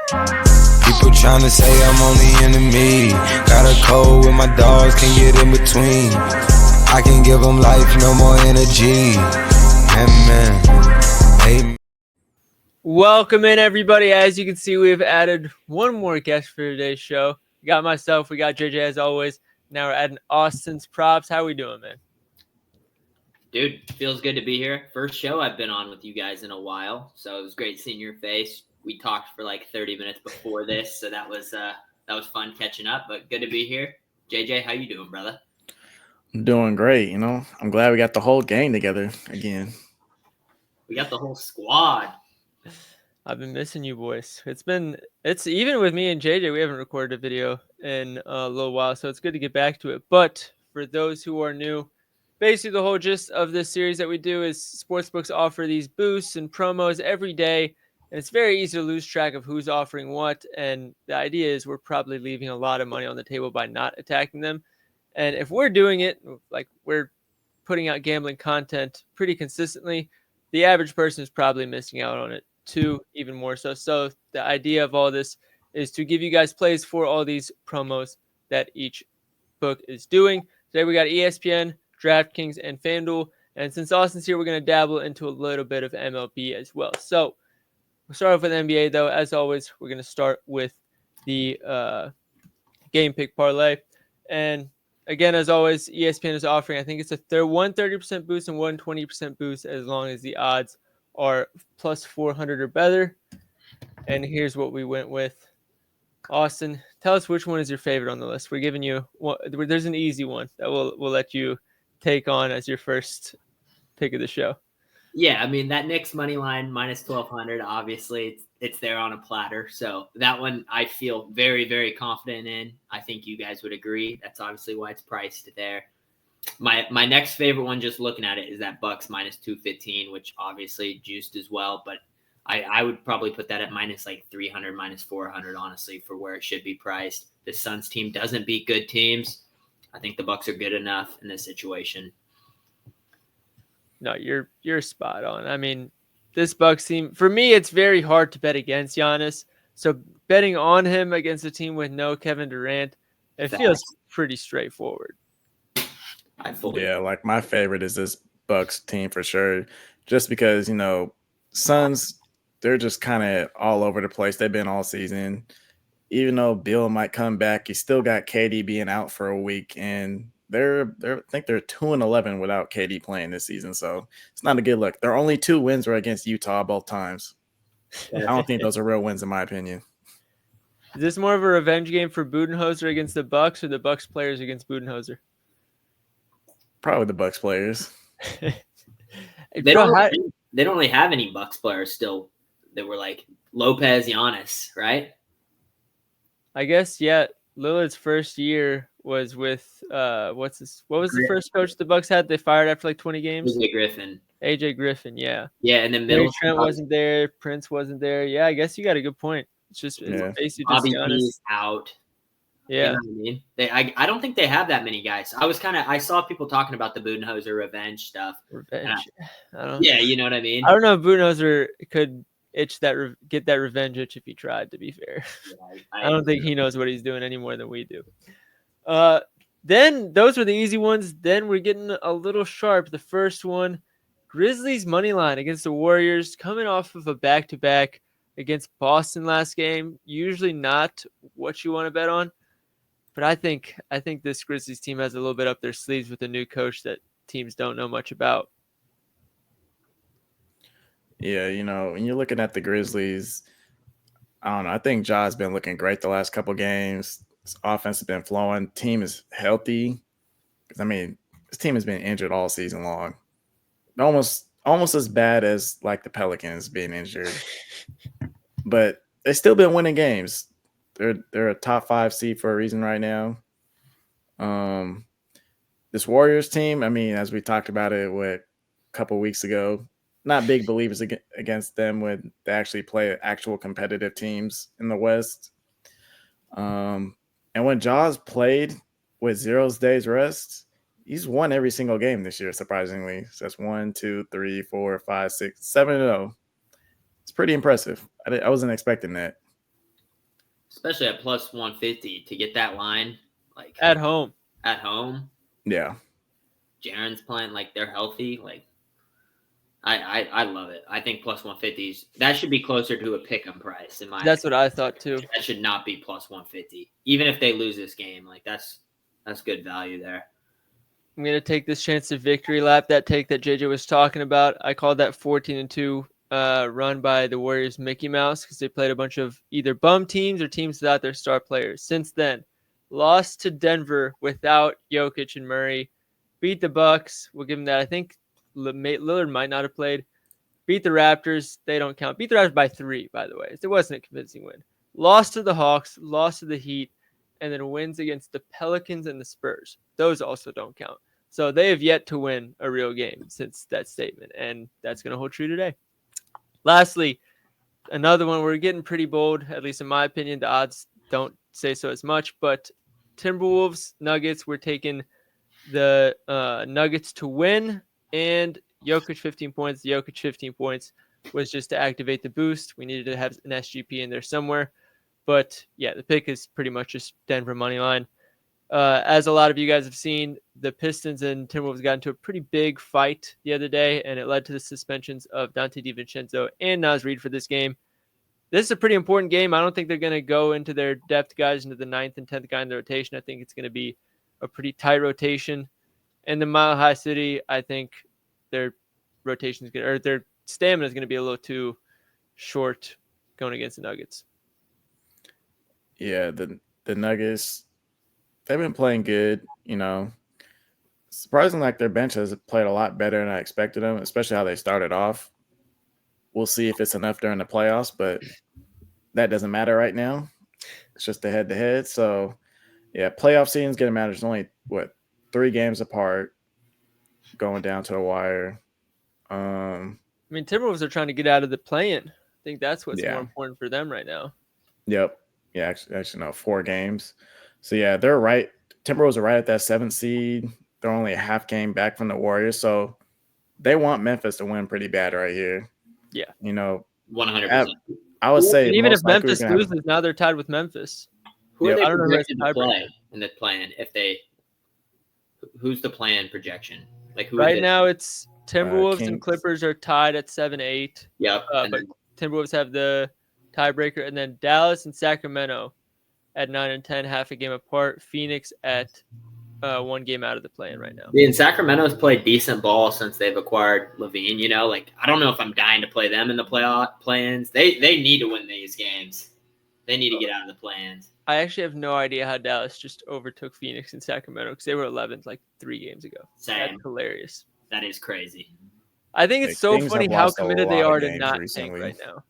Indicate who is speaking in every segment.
Speaker 1: People trying to say I'm only enemy. Got a code with my dogs, can get in between. I can give them life, no more energy. Amen. Amen.
Speaker 2: Welcome in, everybody. As you can see, we have added one more guest for today's show. We got myself, we got JJ as always. Now we're adding Austin's props. How we doing, man?
Speaker 3: Dude, feels good to be here. First show I've been on with you guys in a while, so it was great seeing your face. We talked for like 30 minutes before this, so that was fun catching up. But good to be here. JJ, how you doing, brother?
Speaker 4: I'm doing great. I'm glad we got the whole gang together again.
Speaker 3: We got the whole squad.
Speaker 2: I've been missing you boys. It's even with me and JJ, we haven't recorded a video in a little while, so it's good to get back to it. But for those who are new, basically the whole gist of this series that we do is sportsbooks offer these boosts and promos every day, and it's very easy to lose track of who's offering what. And the idea is we're probably leaving a lot of money on the table by not attacking them. And if we're doing it, like we're putting out gambling content pretty consistently, the average person is probably missing out on it too, even more so. So the idea of all this is to give you guys plays for all these promos that each book is doing. Today we got ESPN, DraftKings, and FanDuel. And since Austin's here, we're going to dabble into a little bit of MLB as well. So we'll start off with NBA, though. As always, we're going to start with the game pick parlay. And again, as always, ESPN is offering, I think it's a 130% boost and 120% boost as long as the odds are plus 400 or better. And here's what we went with. Austin, tell us which one is your favorite on the list. We're giving you one. There's an easy one that we'll let you take on as your first pick of the show.
Speaker 3: Yeah, I mean, that Knicks money line minus 1,200, obviously it's there on a platter. So that one I feel very, very confident in. I think you guys would agree. That's obviously why it's priced there. My next favorite one, just looking at it, is that Bucks minus 215, which obviously juiced as well. But I would probably put that at minus like 300, minus 400, honestly, for where it should be priced. The Suns team doesn't beat good teams. I think the Bucks are good enough in this situation.
Speaker 2: No, you're spot on. I mean, this Bucks team, for me, it's very hard to bet against Giannis. So betting on him against a team with no Kevin Durant, it feels pretty straightforward.
Speaker 4: Like my favorite is this Bucks team for sure. Just because, Suns, they're just kind of all over the place. They've been all season. Even though Bill might come back, he still got KD being out for a week, and I think they're 2-11 without KD playing this season. So it's not a good look. Their only 2 wins were against Utah both times. I don't think those are real wins in my opinion.
Speaker 2: Is this more of a revenge game for Budenholzer against the Bucks or the Bucks players against Budenholzer?
Speaker 4: Probably the Bucks players.
Speaker 3: They don't really have any Bucks players still that were like Lopez, Giannis, right?
Speaker 2: I guess, yeah. Lillard's first year was with what was the first coach the Bucks had? They fired after like 20 games. AJ Griffin, yeah.
Speaker 3: Yeah, and then
Speaker 2: Trent wasn't there. Prince wasn't there. Yeah, I guess you got a good point. It's basically just Giannis
Speaker 3: out.
Speaker 2: Yeah,
Speaker 3: you know what I mean? I don't think they have that many guys. I saw people talking about the Budenholzer revenge stuff. Yeah, you know what I mean?
Speaker 2: I don't know if Budenholzer could get that revenge itch if he tried, to be fair. Yeah, I don't think he knows what he's doing any more than we do. Then those were the easy ones. Then we're getting a little sharp. The first one, Grizzlies money line against the Warriors, coming off of a back-to-back against Boston last game. Usually not what you want to bet on. But I think this Grizzlies team has a little bit up their sleeves with a new coach that teams don't know much about.
Speaker 4: Yeah, when you're looking at the Grizzlies, I don't know. I think Ja's been looking great the last couple games. His offense has been flowing. Team is healthy. Because, this team has been injured all season long. Almost as bad as, like, the Pelicans being injured. But they've still been winning games. They're a top 5 seed for a reason right now. This Warriors team, as we talked about it a couple weeks ago, not big believers against them when they actually play actual competitive teams in the West. And when Ja's played with 0 days rest, he's won every single game this year, surprisingly. So that's 1, 2, 3, 4, 5, 6, 7-0. It's pretty impressive. I wasn't expecting that.
Speaker 3: especially at plus 150 to get that line like
Speaker 2: At home.
Speaker 3: At home.
Speaker 4: Yeah.
Speaker 3: Jaren's playing like they're healthy. Like I love it. I think plus 150s that should be closer to a pick'em price in my.
Speaker 2: That's what I thought too.
Speaker 3: That should not be plus 150, even if they lose this game. Like that's good value there.
Speaker 2: I'm gonna take this chance to victory lap that take that JJ was talking about. I called that 14-2 run by the Warriors Mickey Mouse because they played a bunch of either bum teams or teams without their star players. Since then, lost to Denver without Jokic and Murray. Beat the Bucks. We'll give them that. I think Lillard might not have played. Beat the Raptors. They don't count. Beat the Raptors by 3, by the way. It wasn't a convincing win. Lost to the Hawks. Lost to the Heat. And then wins against the Pelicans and the Spurs. Those also don't count. So they have yet to win a real game since that statement. And that's going to hold true today. Lastly, another one. We're getting pretty bold, at least in my opinion. The odds don't say so as much. But Timberwolves, Nuggets, we're taking the Nuggets to win. And Jokic 15 points. Jokic 15 points was just to activate the boost. We needed to have an SGP in there somewhere. But, yeah, the pick is pretty much just Denver money line. As a lot of you guys have seen, the Pistons and Timberwolves got into a pretty big fight the other day, and it led to the suspensions of Dante DiVincenzo and Naz Reid for this game. This is a pretty important game. I don't think they're going to go into their depth guys into the 9th and 10th guy in the rotation. I think it's going to be a pretty tight rotation. And the Mile High City, I think their rotation is going to, or their stamina is going to be a little too short going against the Nuggets.
Speaker 4: Yeah, the Nuggets, they've been playing good, you know. Surprisingly, like their bench has played a lot better than I expected them, especially how they started off. We'll see if it's enough during the playoffs, but that doesn't matter right now. It's just the head-to-head. So, yeah, playoff season's going to matter. There's only, 3 games apart going down to a wire.
Speaker 2: I mean, Timberwolves are trying to get out of the play-in. I think that's what's more important for them right now.
Speaker 4: Yep. Yeah, actually, no, 4 games. So, yeah, they're right. Timberwolves are right at that 7th seed. They're only a half game back from the Warriors. So, they want Memphis to win pretty bad right here.
Speaker 2: Yeah.
Speaker 4: You know,
Speaker 3: 100%.
Speaker 4: I would say
Speaker 2: even if Memphis loses, now they're tied with Memphis.
Speaker 3: Who are they projected to play in the plan? Who's the plan projection? Like who
Speaker 2: right now, it's Timberwolves and Clippers are tied at 7-8.
Speaker 3: Yep.
Speaker 2: But Timberwolves have the tiebreaker, and then Dallas and Sacramento at 9 and 10, half a game apart. Phoenix at 1 game out of the play-in right now.
Speaker 3: Yeah, and Sacramento's played decent ball since they've acquired Levine. You know, like I don't know if I'm dying to play them in the play-ins. They need to win these games. They need to get out of the play-ins.
Speaker 2: I actually have no idea how Dallas just overtook Phoenix and Sacramento because they were 11th like 3 games ago.
Speaker 3: Same.
Speaker 2: That's hilarious.
Speaker 3: That is crazy.
Speaker 2: I think it's so funny how committed they are to not
Speaker 4: recently.
Speaker 2: tank right now.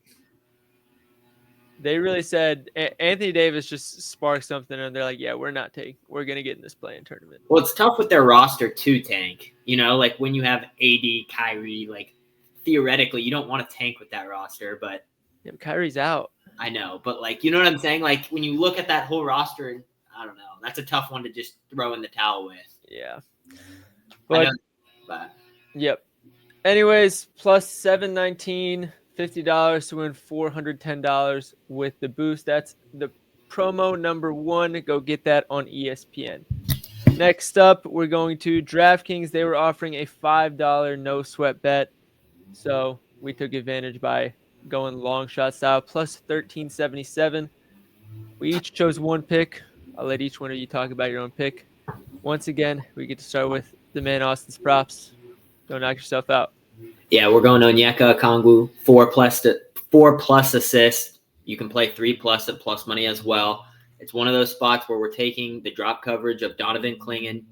Speaker 2: They really said Anthony Davis just sparked something, and they're like, "Yeah, we're not taking. We're gonna get in this play-in tournament."
Speaker 3: Well, it's tough with their roster to tank. You know, like when you have AD, Kyrie, like theoretically, you don't want to tank with that roster, but
Speaker 2: yeah, Kyrie's out.
Speaker 3: I know, but like, you know what I'm saying? Like when you look at that whole roster, I don't know. That's a tough one to just throw in the towel with.
Speaker 2: Yeah.
Speaker 3: But
Speaker 2: yep. Anyways, plus 719, $50 to win $410 with the boost. That's the promo number 1. Go get that on ESPN. Next up, we're going to DraftKings. They were offering a $5 no sweat bet. So we took advantage by going long shot style, plus 1377. We each chose one pick. I'll let each one of you talk about your own pick. Once again, we get to start with the man Austin's props. Don't knock yourself out.
Speaker 3: Yeah, we're going Onyeka Okongwu, 4+ assists. You can play 3+ at plus money as well. It's one of those spots where we're taking the drop coverage of Donovan Clingan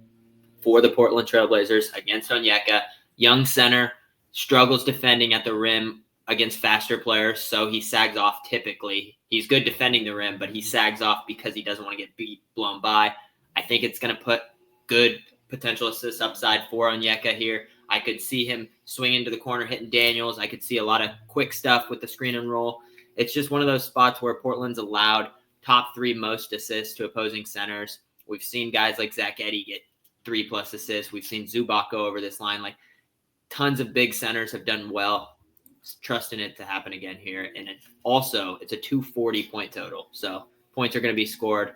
Speaker 3: for the Portland Trailblazers against Onyeka. Young center, struggles defending at the rim against faster players, so he sags off typically. He's good defending the rim, but he sags off because he doesn't want to get blown by. I think it's going to put good potential assist upside for Onyeka here. I could see him swing into the corner, hitting Daniels. I could see a lot of quick stuff with the screen and roll. It's just one of those spots where Portland's allowed top 3 most assists to opposing centers. We've seen guys like Zach Edey get 3+ assists. We've seen Zubac go over this line. Like tons of big centers have done well. Trusting it to happen again here. And it's a 240 point total. So points are going to be scored.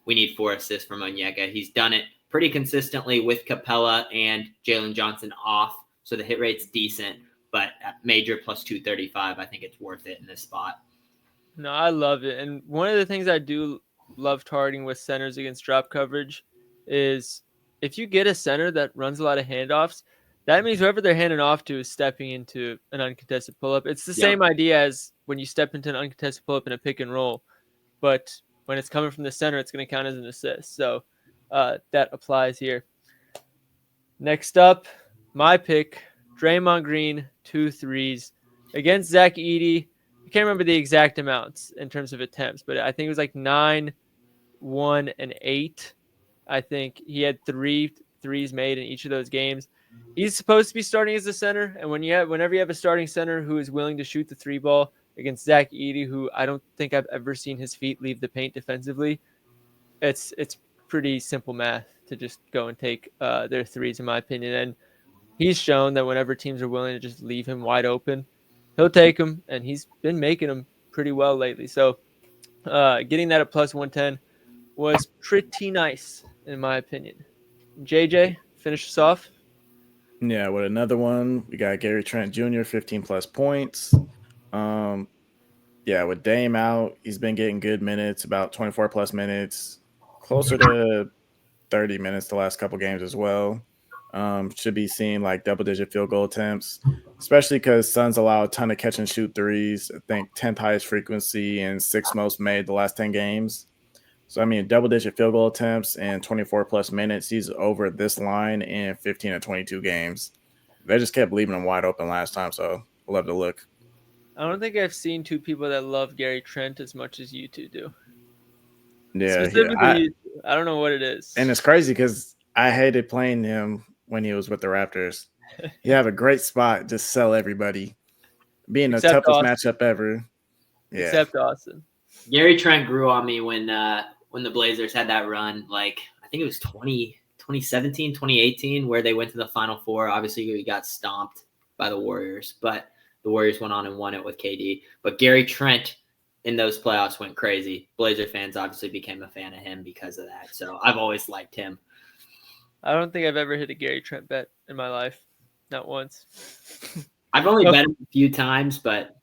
Speaker 3: We need 4 assists from Onyeka. He's done it pretty consistently with Capella and Jalen Johnson off, so the hit rate's decent. But at major plus 235, I think it's worth it in this spot.
Speaker 2: No, I love it. And one of the things I do love targeting with centers against drop coverage is if you get a center that runs a lot of handoffs, that means whoever they're handing off to is stepping into an uncontested pull-up. It's the same idea as when you step into an uncontested pull-up in a pick and roll, but when it's coming from the center, it's going to count as an assist. So that applies here. Next up, my pick, Draymond Green, 2 threes against Zach Edey. I can't remember the exact amounts in terms of attempts, but I think it was like 9, 1, and 8. I think he had 3 threes made in each of those games. He's supposed to be starting as a center, and whenever you have a starting center who is willing to shoot the 3 ball against Zach Edey, who I don't think I've ever seen his feet leave the paint defensively, it's pretty simple math to just go and take their threes, in my opinion. And he's shown that whenever teams are willing to just leave him wide open, he'll take them, and he's been making them pretty well lately. So getting that at plus 110 was pretty nice, in my opinion. JJ, finish us off.
Speaker 4: Yeah, with another one, we got Gary Trent Jr., 15-plus points. Yeah, with Dame out, he's been getting good minutes, about 24-plus minutes, closer to 30 minutes the last couple games as well. Should be seeing like double-digit field goal attempts, especially because Suns allow a ton of catch-and-shoot threes. I think 10th highest frequency and 6th most made the last 10 games. So, I mean, double-digit field goal attempts and 24-plus minutes. He's over this line in 15 of 22 games. They just kept leaving him wide open last time, so I love to look.
Speaker 2: I don't think I've seen 2 people that love Gary Trent as much as you 2 do.
Speaker 4: Yeah,
Speaker 2: Specifically, you 2. I don't know what it is.
Speaker 4: And it's crazy because I hated playing him when he was with the Raptors. You have a great spot, just sell everybody. Being the toughest matchup ever. Yeah.
Speaker 2: Except Austin.
Speaker 3: Gary Trent grew on me when the Blazers had that run, like I think it was 2017, 2018, where they went to the Final Four. Obviously, we got stomped by the Warriors, but the Warriors went on and won it with KD. But Gary Trent in those playoffs went crazy. Blazer fans obviously became a fan of him because of that. So I've always liked him.
Speaker 2: I don't think I've ever hit a Gary Trent bet in my life. Not once.
Speaker 3: I've only bet him a few times, but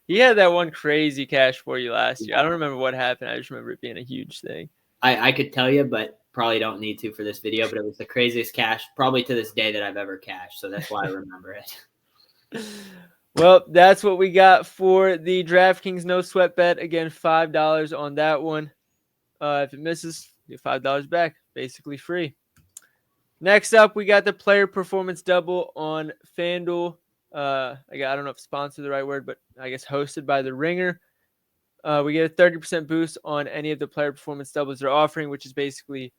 Speaker 2: he had that one crazy cash for you last year. I don't remember what happened. I just remember it being a huge thing.
Speaker 3: I could tell you, but probably don't need to for this video, but it was the craziest cash probably to this day that I've ever cashed. So that's why I remember it.
Speaker 2: Well, that's what we got for the DraftKings No Sweat bet. Again, $5 on that one. If it misses, you get $5 back, basically free. Next up, we got the player performance double on FanDuel. I don't know if sponsor the right word, but I guess hosted by The Ringer. We get a 30% boost on any of the player performance doubles they're offering, which is basically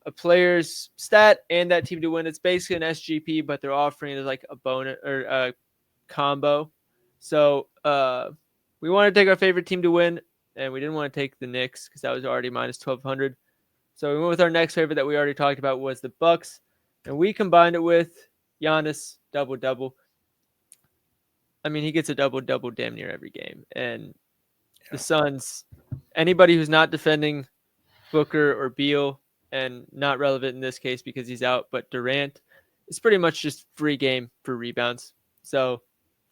Speaker 2: a player's stat and that team to win. It's basically an SGP, but they're offering it as like a bonus or a combo. So we want to take our favorite team to win, and we didn't want to take the Knicks because that was already minus 1,200. So we went with our next favorite that we already talked about was the Bucks, and we combined it with Giannis double-double. I mean, he gets a double-double damn near every game. And the Suns, anybody who's not defending Booker or Beal, and not relevant in this case because he's out, but Durant, it's pretty much just free game for rebounds. So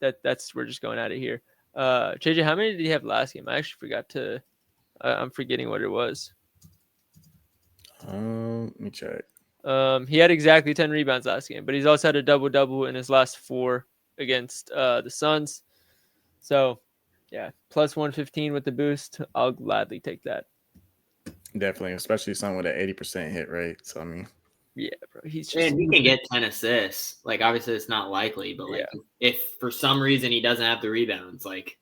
Speaker 2: that's we're just going at it here. JJ, how many did he have last game? I actually forgot to. I'm forgetting what it was.
Speaker 4: Let me check.
Speaker 2: He had exactly 10 rebounds last game, but he's also had a double-double in his last 4 against the Suns. So, yeah, plus 115 with the boost. I'll gladly take that.
Speaker 4: Definitely, especially someone with an 80% hit rate. So, I mean.
Speaker 2: Yeah, bro. He's just.
Speaker 3: And he can get 10 assists. Like, obviously, it's not likely, but like, if for some reason he doesn't have the rebounds, like.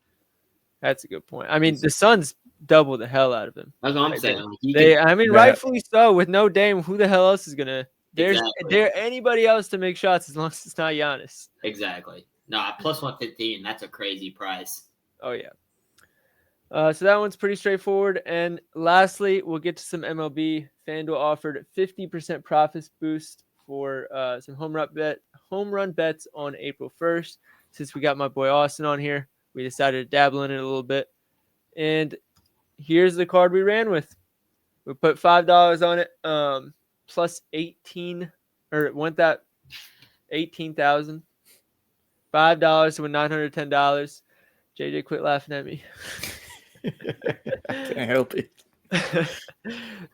Speaker 2: That's a good point. I mean, the Suns double the hell out of him.
Speaker 3: That's what I'm saying.
Speaker 2: Rightfully so. With no Dame, who the hell else is gonna? Is there anybody else to make shots as long as it's not Giannis?
Speaker 3: Exactly. No, plus 115. That's a crazy price.
Speaker 2: Oh yeah. So that one's pretty straightforward. And lastly, we'll get to some MLB. FanDuel offered 50% profits boost for some home run bets on April 1st. Since we got my boy Austin on here, we decided to dabble in it a little bit. And here's the card we ran with. We put $5 on it, plus 18 or went that 18,000. $5 to win $910. JJ, quit laughing at me.
Speaker 4: I can't help it.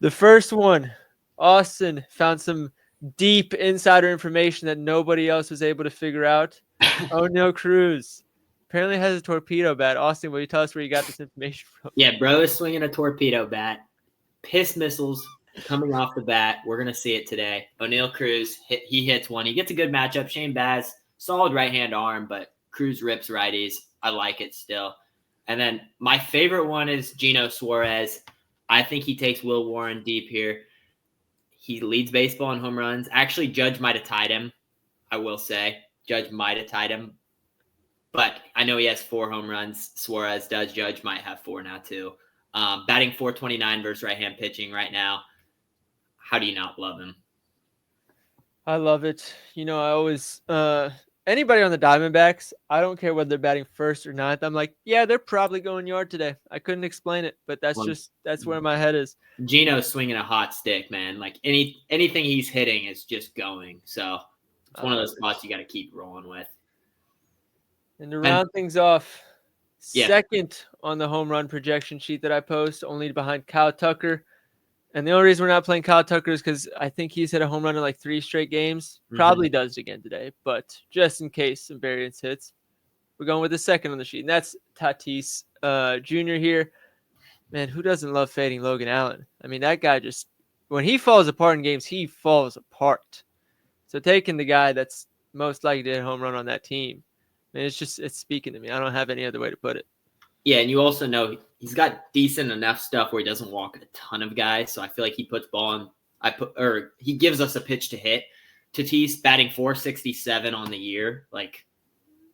Speaker 2: The first one, Austin found some deep insider information that nobody else was able to figure out. O'Neal Cruz apparently has a torpedo bat. Austin, will you tell us where you got this information from?
Speaker 3: Yeah, bro is swinging a torpedo bat. Piss missiles coming off the bat. We're going to see it today. O'Neal Cruz, he hits one. He gets a good matchup. Shane Baz, solid right-hand arm, but Cruz rips righties. I like it still. And then my favorite one is Gino Suarez. I think he takes Will Warren deep here. He leads baseball in home runs. Actually, Judge might have tied him, I will say. Judge might have tied him. But I know he has 4 home runs. Suarez does. Judge might have 4 now, too. Batting .429 versus right-hand pitching right now. How do you not love him?
Speaker 2: I love it. I always anybody on the Diamondbacks, I don't care whether they're batting first or ninth. I'm like, yeah, they're probably going yard today. I couldn't explain it, but that's where my head is.
Speaker 3: Gino's swinging a hot stick, man. Like anything he's hitting is just going. So it's one of those spots you got to keep rolling with.
Speaker 2: And to round things off, second on the home run projection sheet that I post, only behind Kyle Tucker. And the only reason we're not playing Kyle Tucker is because I think he's hit a home run in like 3 straight games. Probably does it again today, but just in case some variance hits, we're going with the second on the sheet. And that's Tatis Jr. here. Man, who doesn't love fading Logan Allen? I mean, that guy just, when he falls apart in games, he falls apart. So taking the guy that's most likely to hit a home run on that team, man, it's speaking to me. I don't have any other way to put it.
Speaker 3: Yeah, and you also know he's got decent enough stuff where he doesn't walk a ton of guys. So I feel like he puts ball on. He gives us a pitch to hit. Tatis batting .467 on the year. Like,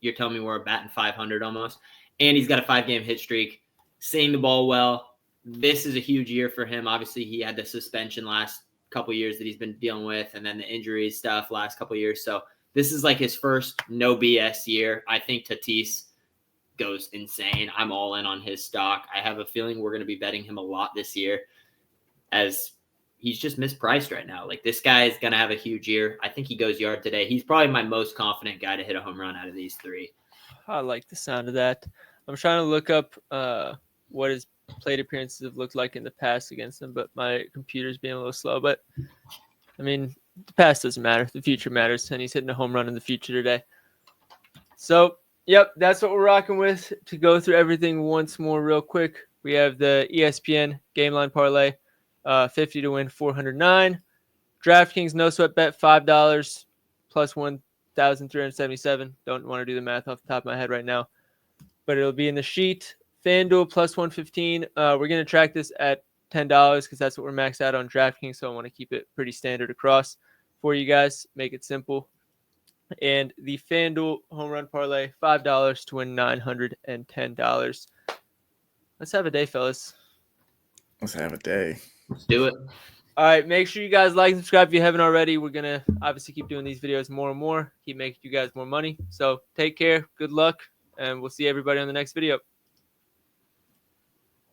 Speaker 3: you're telling me we're batting .500 almost. And he's got a 5-game hit streak. Seeing the ball well. This is a huge year for him. Obviously, he had the suspension last couple years that he's been dealing with, and then the injury stuff last couple years. So this is like his first no BS year. I think Tatis goes insane. I'm all in on his stock. I have a feeling we're going to be betting him a lot this year, as he's just mispriced right now. Like, this guy is going to have a huge year. I think he goes yard today. He's probably my most confident guy to hit a home run out of these 3.
Speaker 2: I like the sound of that. I'm trying to look up what his plate appearances have looked like in the past against him, but my computer's being a little slow. But, I mean, the past doesn't matter. The future matters, and he's hitting a home run in the future today. So, yep, that's what we're rocking with. To go through everything once more real quick, we have the ESPN Game Line Parlay, 50 to win 409. DraftKings No Sweat Bet, $5 plus 1,377. Don't want to do the math off the top of my head right now, but it'll be in the sheet. FanDuel plus 115. We're going to track this at $10 because that's what we're maxed out on DraftKings, so I want to keep it pretty standard across for you guys. Make it simple. And the FanDuel home run parlay, $5 to win $910. Let's have a day, fellas.
Speaker 4: Let's have a day.
Speaker 3: Let's do it.
Speaker 2: All right, make sure you guys like and subscribe if you haven't already. We're going to obviously keep doing these videos more and more, keep making you guys more money. So take care, good luck, and we'll see everybody on the next video.